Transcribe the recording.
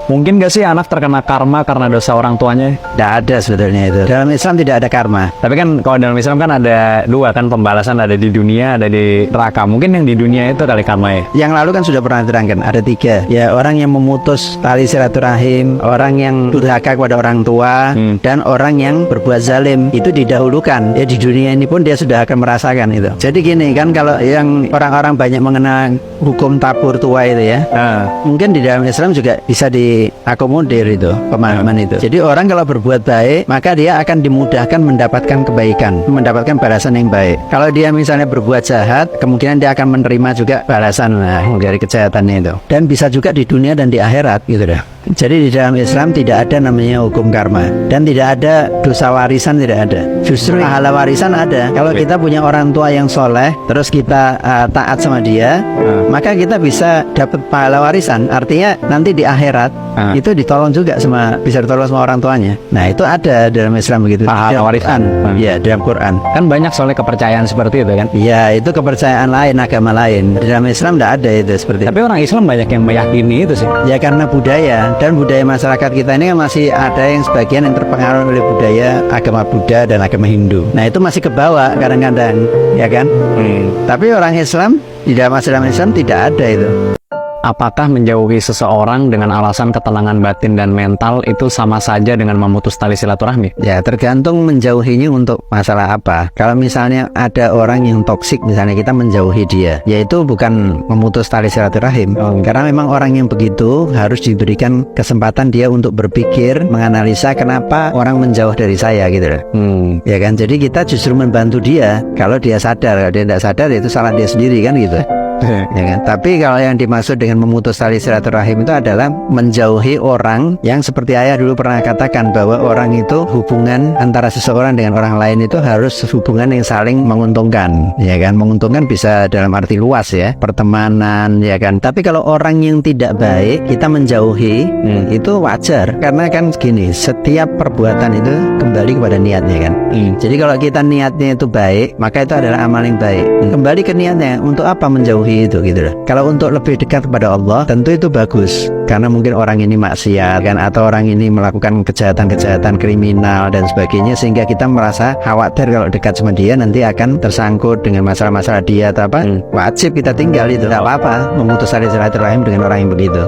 Mungkin gak sih anak terkena karma karena dosa orang tuanya? Tidak ada sebetulnya itu. Dalam Islam tidak ada karma. Tapi kan kalau dalam Islam kan ada dua kan pembalasan, ada di dunia, ada di neraka. Mungkin yang di dunia itu kali karma ya. Yang lalu kan sudah pernah diterangkan, ada 3. Ya, orang yang memutus tali silaturahim, orang yang durhaka kepada orang tua, dan orang yang berbuat zalim. Itu didahulukan. Ya, di dunia ini pun dia sudah akan merasakan itu. Jadi gini kan, kalau yang orang-orang banyak mengenal hukum tabur tua itu ya, mungkin di dalam Islam juga bisa diakomodir itu pemahaman itu. Jadi orang kalau berbuat baik, maka dia akan dimudahkan mendapatkan kebaikan, mendapatkan balasan yang baik. Kalau dia misalnya berbuat jahat, kemungkinan dia akan menerima juga balasan dari kejahatannya itu. Dan bisa juga di dunia dan di akhirat gitu dah. Jadi di dalam Islam tidak ada namanya hukum karma, dan tidak ada dosa warisan, tidak ada. Justru pahala warisan ada. Kalau kita punya orang tua yang soleh, terus kita taat sama dia, maka kita bisa dapat pahala warisan. Artinya nanti di akhirat itu ditolong juga bisa ditolong sama orang tuanya. Nah, itu ada dalam Islam begitu. Pahala warisan. Ya, dalam Quran. Kan banyak soalnya kepercayaan seperti itu kan. Ya, itu kepercayaan lain, agama lain. Di dalam Islam tidak ada itu seperti itu. Tapi orang Islam banyak yang meyakini itu sih. Ya, karena budaya. Dan budaya masyarakat kita ini kan masih ada yang sebagian yang terpengaruh oleh budaya agama Buddha dan agama Hindu. Nah, itu masih kebawa kadang-kadang, ya kan? Tapi orang Islam, di dalam masyarakat Islam tidak ada itu. Apakah menjauhi seseorang dengan alasan ketenangan batin dan mental itu sama saja dengan memutus tali silaturahmi? Ya, tergantung menjauhinya untuk masalah apa. Kalau misalnya ada orang yang toksik, misalnya kita menjauhi dia, yaitu bukan memutus tali silaturahim. Karena memang orang yang begitu harus diberikan kesempatan dia untuk berpikir, menganalisa kenapa orang menjauh dari saya gitu loh. Ya kan, jadi kita justru membantu dia. Kalau dia sadar, kalau dia tidak sadar itu salah dia sendiri kan gitu. Ya kan? Tapi kalau yang dimaksud dengan memutus tali silaturahim itu adalah menjauhi orang yang seperti ayah dulu pernah katakan, bahwa orang itu hubungan antara seseorang dengan orang lain itu harus hubungan yang saling menguntungkan, ya kan? Menguntungkan bisa dalam arti luas ya, pertemanan, ya kan? Tapi kalau orang yang tidak baik kita menjauhi, itu wajar, karena kan gini, setiap perbuatan itu kembali kepada niatnya kan. Jadi kalau kita niatnya itu baik, maka itu adalah amal yang baik. Kembali ke niatnya, untuk apa menjauhi itu gitu loh. Kalau untuk lebih dekat kepada Allah, tentu itu bagus, karena mungkin orang ini maksiat kan, atau orang ini melakukan kejahatan-kejahatan kriminal dan sebagainya, sehingga kita merasa khawatir kalau dekat sama dia nanti akan tersangkut dengan masalah-masalah dia atau apa. Wajib kita tinggal itu, tidak apa-apa memutus tali silaturahim dengan orang yang begitu.